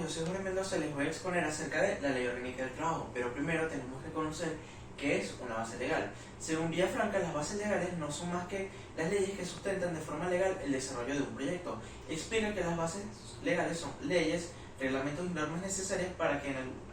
soy Jorge Mendoza y les voy a exponer acerca de la Ley Orgánica del Trabajo, pero primero tenemos que conocer qué es una base legal. Según Villafranca, las bases legales no son más que las leyes que sustentan de forma legal el desarrollo de un proyecto. Explica que las bases legales son leyes, reglamentos y normas necesarias para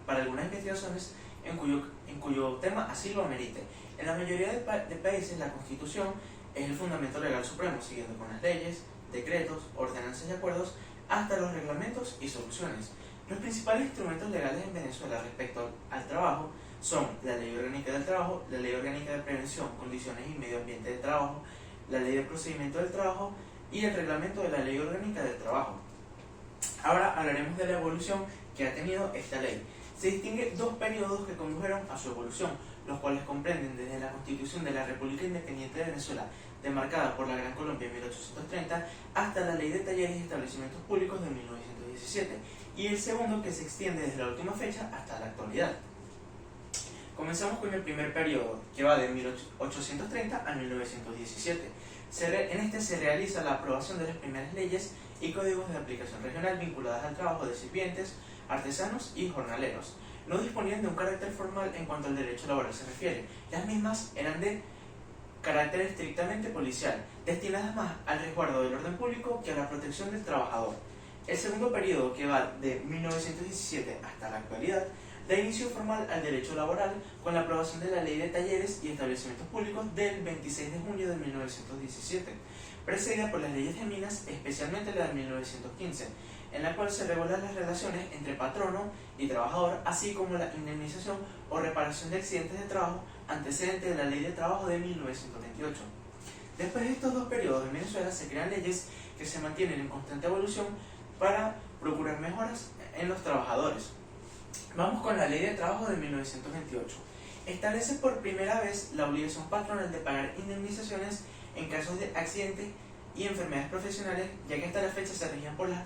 algunas investigaciones en cuyo tema así lo amerite. En la mayoría de países, la Constitución es el fundamento legal supremo, siguiendo con las leyes, decretos, ordenanzas y acuerdos, hasta los reglamentos y soluciones. Los principales instrumentos legales en Venezuela respecto al trabajo son la Ley Orgánica del Trabajo, la Ley Orgánica de Prevención, Condiciones y Medio Ambiente de Trabajo, la Ley de Procedimiento del Trabajo y el Reglamento de la Ley Orgánica del Trabajo. Ahora hablaremos de la evolución que ha tenido esta ley. Se distingue dos periodos que condujeron a su evolución, los cuales comprenden desde la Constitución de la República Independiente de Venezuela, demarcada por la Gran Colombia en 1830, hasta la Ley de Talleres y Establecimientos Públicos de 1917, y el segundo que se extiende desde la última fecha hasta la actualidad. Comenzamos con el primer periodo, que va de 1830 a 1917. En este se realiza la aprobación de las primeras leyes y códigos de aplicación regional vinculadas al trabajo de sirvientes, artesanos y jornaleros. No disponían de un carácter formal en cuanto al derecho laboral se refiere. Las mismas eran de carácter estrictamente policial, destinadas más al resguardo del orden público que a la protección del trabajador. El segundo periodo, que va de 1917 hasta la actualidad, da inicio formal al derecho laboral con la aprobación de la Ley de Talleres y Establecimientos Públicos del 26 de junio de 1917, precedida por las leyes de minas, especialmente la de 1915, en la cual se regulan las relaciones entre patrono y trabajador, así como la indemnización o reparación de accidentes de trabajo antecedente de la Ley de Trabajo de 1928. Después de estos dos periodos en Venezuela se crean leyes que se mantienen en constante evolución para procurar mejoras en los trabajadores. Vamos con la Ley de Trabajo de 1928. Establece por primera vez la obligación patronal de pagar indemnizaciones en casos de accidentes y enfermedades profesionales, ya que hasta la fecha se regían por las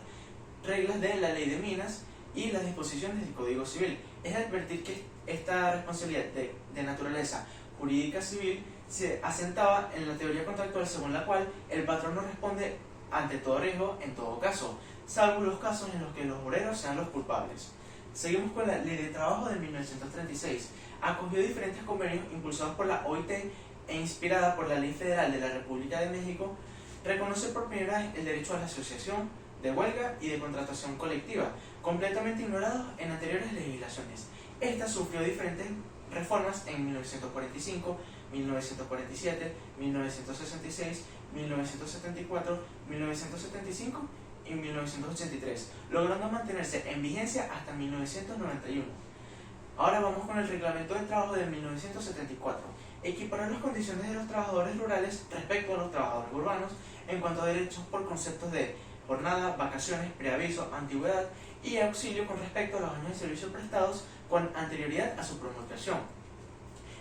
reglas de la Ley de Minas y las disposiciones del Código Civil. Es advertir que esta responsabilidad de naturaleza jurídica civil se asentaba en la teoría contractual según la cual el patrono responde ante todo riesgo en todo caso, salvo los casos en los que los obreros sean los culpables. Seguimos con la Ley de Trabajo de 1936. Acogió diferentes convenios impulsados por la OIT e inspirada por la Ley Federal de la República de México. Reconoce por primera vez el derecho a la asociación, de huelga y de contratación colectiva, completamente ignorados en anteriores legislaciones. Esta sufrió diferentes reformas en 1945, 1947, 1966, 1974, 1975 y 1983, logrando mantenerse en vigencia hasta 1991. Ahora vamos con el Reglamento de Trabajo de 1974. Equiparó las condiciones de los trabajadores rurales respecto a los trabajadores urbanos en cuanto a derechos por conceptos de jornada, vacaciones, preaviso, antigüedad y auxilio con respecto a los años de servicio prestados con anterioridad a su promulgación.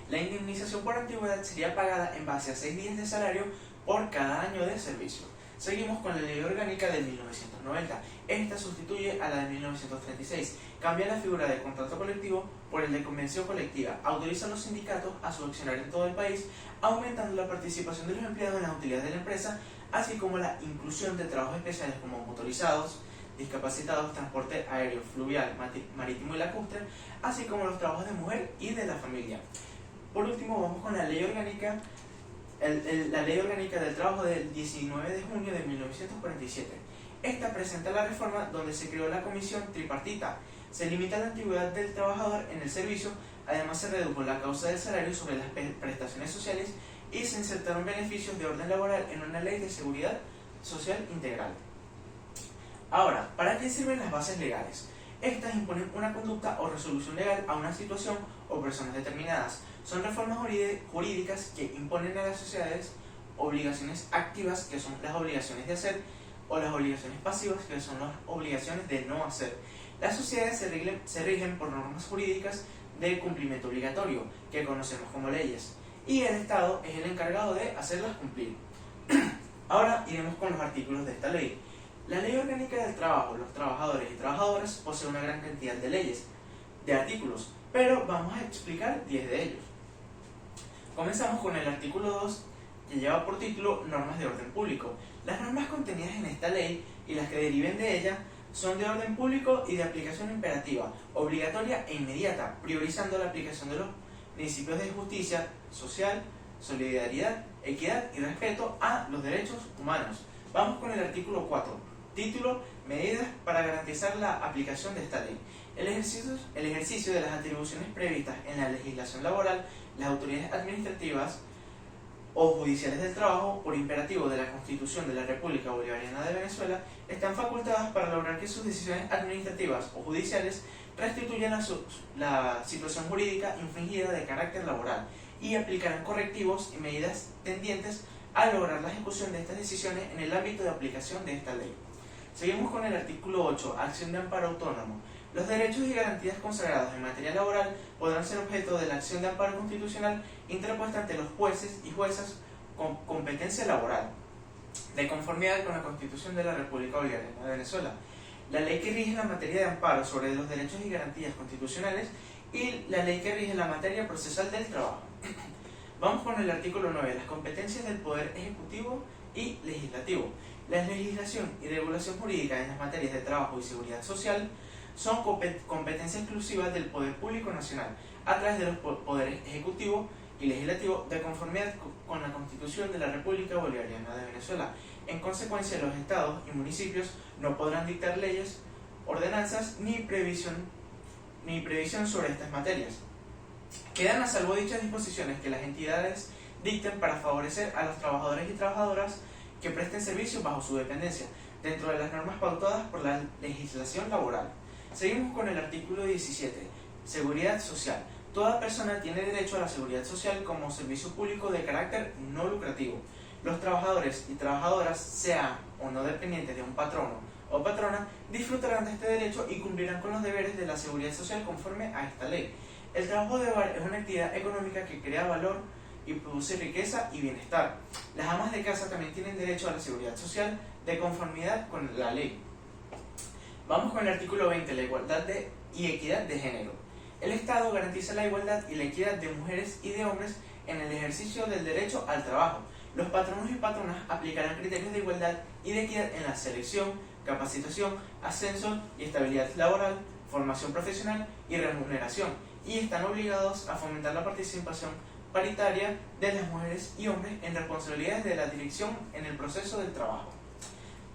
La indemnización por antigüedad sería pagada en base a 6 días de salario por cada año de servicio. Seguimos con la Ley Orgánica de 1990. Esta sustituye a la de 1936. Cambia la figura de contrato colectivo por el de convención colectiva. Autoriza a los sindicatos a subvencionar en todo el país, aumentando la participación de los empleados en las utilidades de la empresa, así como la inclusión de trabajos especiales como motorizados, discapacitados, transporte aéreo, fluvial, marítimo y lacustre, así como los trabajos de mujer y de la familia. Por último, vamos con la Ley Orgánica la Ley Orgánica del Trabajo del 19 de junio de 1947. Esta presenta la reforma donde se creó la comisión tripartita. Se limita la antigüedad del trabajador en el servicio, además se redujo la causa del salario sobre las prestaciones sociales y se insertaron beneficios de orden laboral en una ley de seguridad social integral. Ahora, ¿para qué sirven las bases legales? Estas imponen una conducta o resolución legal a una situación o personas determinadas. Son reformas jurídicas que imponen a las sociedades obligaciones activas, que son las obligaciones de hacer, o las obligaciones pasivas, que son las obligaciones de no hacer. Las sociedades se rigen por normas jurídicas de cumplimiento obligatorio, que conocemos como leyes, y el Estado es el encargado de hacerlas cumplir. Ahora iremos con los artículos de esta ley. La Ley Orgánica del Trabajo, los trabajadores y trabajadoras posee una gran cantidad de leyes, de artículos, pero vamos a explicar 10 de ellos. Comenzamos con el artículo 2, que lleva por título Normas de Orden Público. Las normas contenidas en esta ley y las que deriven de ella Son de orden público y de aplicación imperativa, obligatoria e inmediata, priorizando la aplicación de los principios de justicia social, solidaridad, equidad y respeto a los derechos humanos. Vamos con el artículo 4. Título: Medidas para garantizar la aplicación de esta ley. El ejercicio de las atribuciones previstas en la legislación laboral, las autoridades administrativas o judiciales del trabajo, por imperativo de la Constitución de la República Bolivariana de Venezuela, están facultadas para lograr que sus decisiones administrativas o judiciales restituyan la situación jurídica infringida de carácter laboral y aplicarán correctivos y medidas tendientes a lograr la ejecución de estas decisiones en el ámbito de aplicación de esta ley. Seguimos con el artículo 8, acción de amparo autónomo. Los derechos y garantías consagrados en materia laboral podrán ser objeto de la acción de amparo constitucional interpuesta ante los jueces y juezas con competencia laboral, de conformidad con la Constitución de la República Bolivariana de Venezuela, la ley que rige la materia de amparo sobre los derechos y garantías constitucionales y la ley que rige la materia procesal del trabajo. Vamos con el artículo 9, las competencias del Poder Ejecutivo y Legislativo. La legislación y regulación jurídica en las materias de trabajo y seguridad social son competencia exclusiva del Poder Público Nacional, a través de los poderes ejecutivo y legislativo, de conformidad con la Constitución de la República Bolivariana de Venezuela. En consecuencia, los estados y municipios no podrán dictar leyes, ordenanzas ni previsión sobre estas materias. Quedan a salvo dichas disposiciones que las entidades dicten para favorecer a los trabajadores y trabajadoras que presten servicios bajo su dependencia, dentro de las normas pautadas por la legislación laboral. Seguimos con el artículo 17, seguridad social. Toda persona tiene derecho a la seguridad social como servicio público de carácter no lucrativo. Los trabajadores y trabajadoras, sean o no dependientes de un patrono o patrona, disfrutarán de este derecho y cumplirán con los deberes de la seguridad social conforme a esta ley. El trabajo de hogar es una actividad económica que crea valor y produce riqueza y bienestar. Las amas de casa también tienen derecho a la seguridad social de conformidad con la ley. Vamos con el artículo 20, la igualdad y equidad de género. El Estado garantiza la igualdad y la equidad de mujeres y de hombres en el ejercicio del derecho al trabajo. Los patronos y patronas aplicarán criterios de igualdad y de equidad en la selección, capacitación, ascenso y estabilidad laboral, formación profesional y remuneración, y están obligados a fomentar la participación paritaria de las mujeres y hombres en responsabilidades de la dirección en el proceso del trabajo.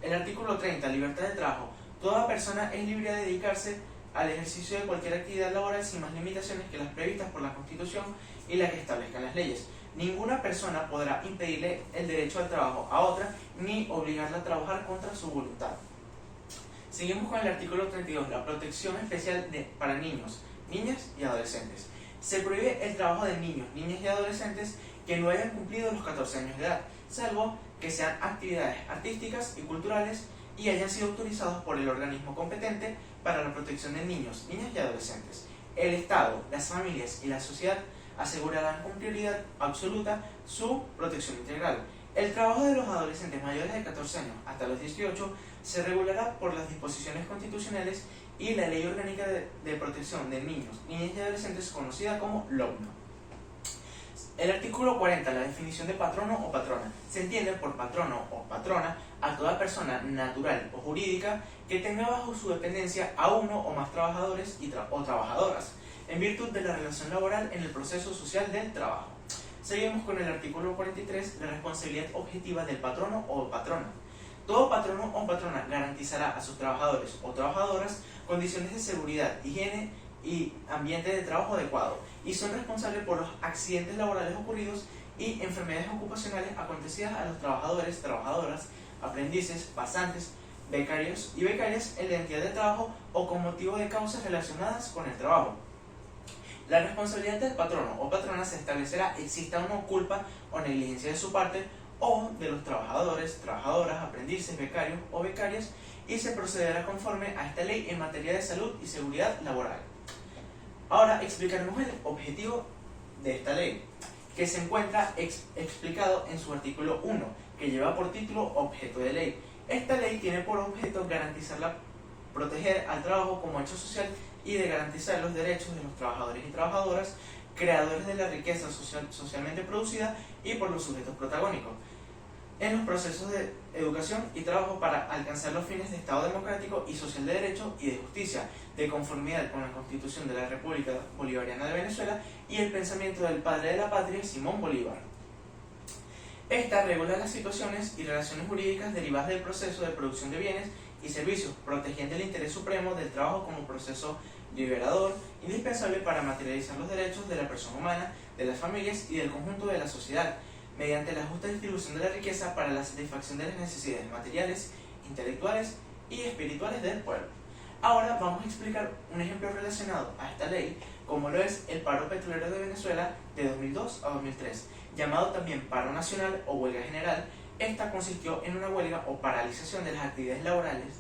El artículo 30, libertad de trabajo. Toda persona es libre de dedicarse al ejercicio de cualquier actividad laboral sin más limitaciones que las previstas por la Constitución y las que establezcan las leyes. Ninguna persona podrá impedirle el derecho al trabajo a otra ni obligarla a trabajar contra su voluntad. Seguimos con el artículo 32, la protección especial para niños, niñas y adolescentes. Se prohíbe el trabajo de niños, niñas y adolescentes que no hayan cumplido los 14 años de edad, salvo que sean actividades artísticas y culturales y hayan sido autorizados por el organismo competente para la protección de niños, niñas y adolescentes. El Estado, las familias y la sociedad asegurarán con prioridad absoluta su protección integral. El trabajo de los adolescentes mayores de 14 años hasta los 18 se regulará por las disposiciones constitucionales y la Ley Orgánica de Protección de Niños, Niñas y Adolescentes, conocida como LOPNO. El artículo 40, la definición de patrono o patrona. Se entiende por patrono o patrona a toda persona natural o jurídica que tenga bajo su dependencia a uno o más trabajadores o trabajadoras, en virtud de la relación laboral en el proceso social del trabajo. Seguimos con el artículo 43, la responsabilidad objetiva del patrono o patrona. Todo patrono o patrona garantizará a sus trabajadores o trabajadoras condiciones de seguridad, higiene y ambiente de trabajo adecuado, y son responsables por los accidentes laborales ocurridos y enfermedades ocupacionales acontecidas a los trabajadores, trabajadoras, aprendices, pasantes, becarios y becarias en la entidad de trabajo o con motivo de causas relacionadas con el trabajo. La responsabilidad del patrono o patrona se establecerá exista o no culpa o negligencia de su parte o de los trabajadores, trabajadoras, aprendices, becarios o becarias, y se procederá conforme a esta ley en materia de salud y seguridad laboral. Ahora explicaremos el objetivo de esta ley, que se encuentra explicado en su artículo 1, que lleva por título Objeto de ley. Esta ley tiene por objeto proteger al trabajo como hecho social y de garantizar los derechos de los trabajadores y trabajadoras, creadores de la riqueza socialmente producida y por los sujetos protagónicos. en los procesos de educación y trabajo para alcanzar los fines de Estado democrático y social de derecho y de justicia, de conformidad con la Constitución de la República Bolivariana de Venezuela y el pensamiento del padre de la patria, Simón Bolívar. Esta regula las situaciones y relaciones jurídicas derivadas del proceso de producción de bienes y servicios, protegiendo el interés supremo del trabajo como proceso liberador, indispensable para materializar los derechos de la persona humana, de las familias y del conjunto de la sociedad, mediante la justa distribución de la riqueza para la satisfacción de las necesidades materiales, intelectuales y espirituales del pueblo. Ahora vamos a explicar un ejemplo relacionado a esta ley, como lo es el paro petrolero de Venezuela de 2002 a 2003, llamado también paro nacional o huelga general. Esta consistió en una huelga o paralización de las actividades laborales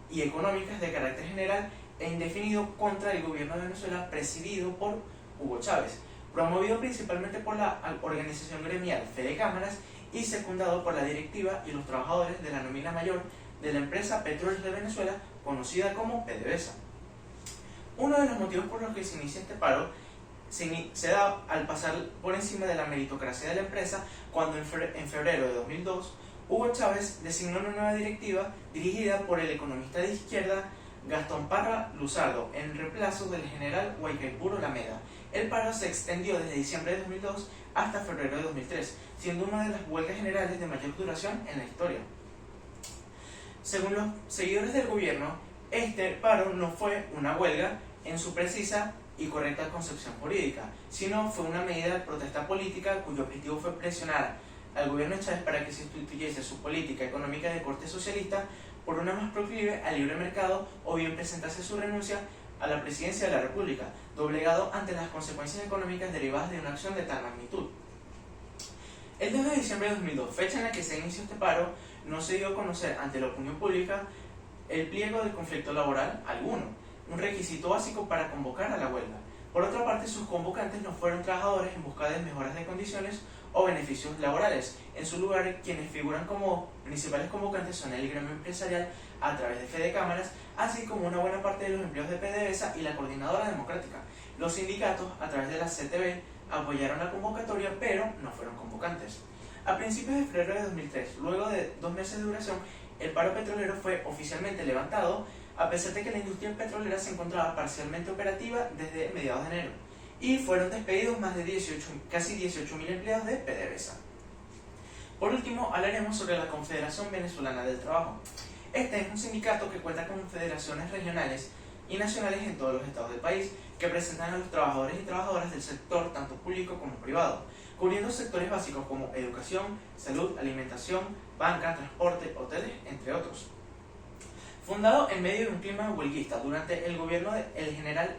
y económicas de carácter general e indefinido contra el gobierno de Venezuela presidido por Hugo Chávez, promovido principalmente por la organización gremial Fede Cámaras y secundado por la directiva y los trabajadores de la nómina mayor de la empresa Petróleos de Venezuela, conocida como PDVSA. Uno de los motivos por los que se inicia este paro se da al pasar por encima de la meritocracia de la empresa, cuando en febrero de 2002 Hugo Chávez designó una nueva directiva dirigida por el economista de izquierda Gastón Parra Luzardo en reemplazo del general Guaicaipuro Lameda. El paro se extendió desde diciembre de 2002 hasta febrero de 2003, siendo una de las huelgas generales de mayor duración en la historia. Según los seguidores del gobierno, este paro no fue una huelga en su precisa y correcta concepción jurídica, sino fue una medida de protesta política cuyo objetivo fue presionar al gobierno de Chávez para que se sustituyese su política económica de corte socialista por una más proclive al libre mercado, o bien presentase su renuncia a la presidencia de la República, doblegado ante las consecuencias económicas derivadas de una acción de tal magnitud. El 2 de diciembre de 2002, fecha en la que se inició este paro, no se dio a conocer ante la opinión pública el pliego del conflicto laboral alguno, un requisito básico para convocar a la huelga. Por otra parte, sus convocantes no fueron trabajadores en busca de mejoras de condiciones o beneficios laborales. En su lugar, quienes figuran como principales convocantes son el gremio empresarial a través de Fede Cámaras, así como una buena parte de los empleados de PDVSA y la Coordinadora Democrática. Los sindicatos, a través de la CTV, apoyaron la convocatoria, pero no fueron convocantes. A principios de febrero de 2003, luego de 2 meses de duración, el paro petrolero fue oficialmente levantado, a pesar de que la industria petrolera se encontraba parcialmente operativa desde mediados de enero, y fueron despedidos más de casi 18.000 empleados de PDVSA. Por último, hablaremos sobre la Confederación Venezolana del Trabajo. Este es un sindicato que cuenta con federaciones regionales y nacionales en todos los estados del país, que representan a los trabajadores y trabajadoras del sector tanto público como privado, cubriendo sectores básicos como educación, salud, alimentación, banca, transporte, hoteles, entre otros. Fundado en medio de un clima huelguista durante el gobierno del general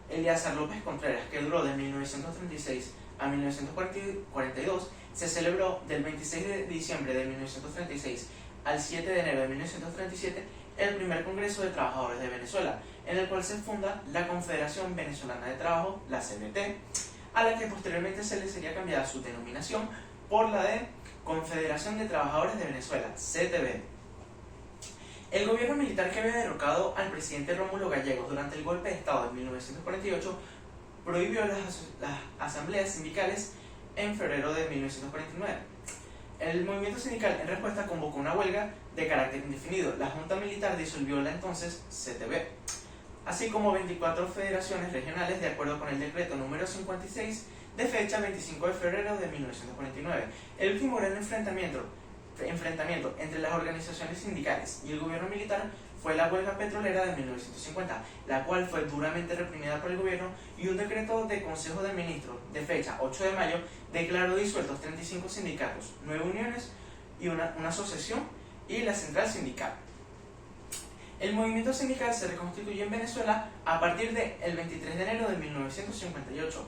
Eleazar López Contreras, que duró de 1936 a 1942, se celebró del 26 de diciembre de 1936 al 7 de enero de 1937 el primer Congreso de Trabajadores de Venezuela, en el cual se funda la Confederación Venezolana de Trabajo, la CVT, a la que posteriormente se le sería cambiada su denominación por la de Confederación de Trabajadores de Venezuela, CTV. El gobierno militar que había derrocado al presidente Rómulo Gallegos durante el golpe de Estado de 1948 prohibió las asambleas sindicales en febrero de 1949. El movimiento sindical en respuesta convocó una huelga de carácter indefinido. La Junta Militar disolvió la entonces CTV, así como 24 federaciones regionales, de acuerdo con el decreto número 56 de fecha 25 de febrero de 1949. El último gran enfrentamiento entre las organizaciones sindicales y el gobierno militar fue la huelga petrolera de 1950, la cual fue duramente reprimida por el gobierno, y un decreto de Consejo de Ministros de fecha 8 de mayo declaró disueltos 35 sindicatos, 9 uniones y una asociación y la central sindical. El movimiento sindical se reconstituyó en Venezuela a partir del 23 de enero de 1958.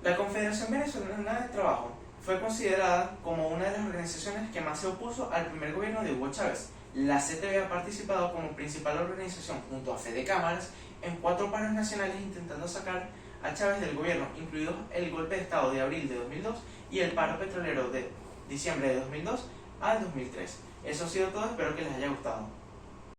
La Confederación Venezolana de Trabajo fue considerada como una de las organizaciones que más se opuso al primer gobierno de Hugo Chávez. La CTV ha participado como principal organización junto a Fede Cámaras en 4 paros nacionales intentando sacar a Chávez del gobierno, incluidos el golpe de Estado de abril de 2002 y el paro petrolero de diciembre de 2002 al 2003. Eso ha sido todo, espero que les haya gustado.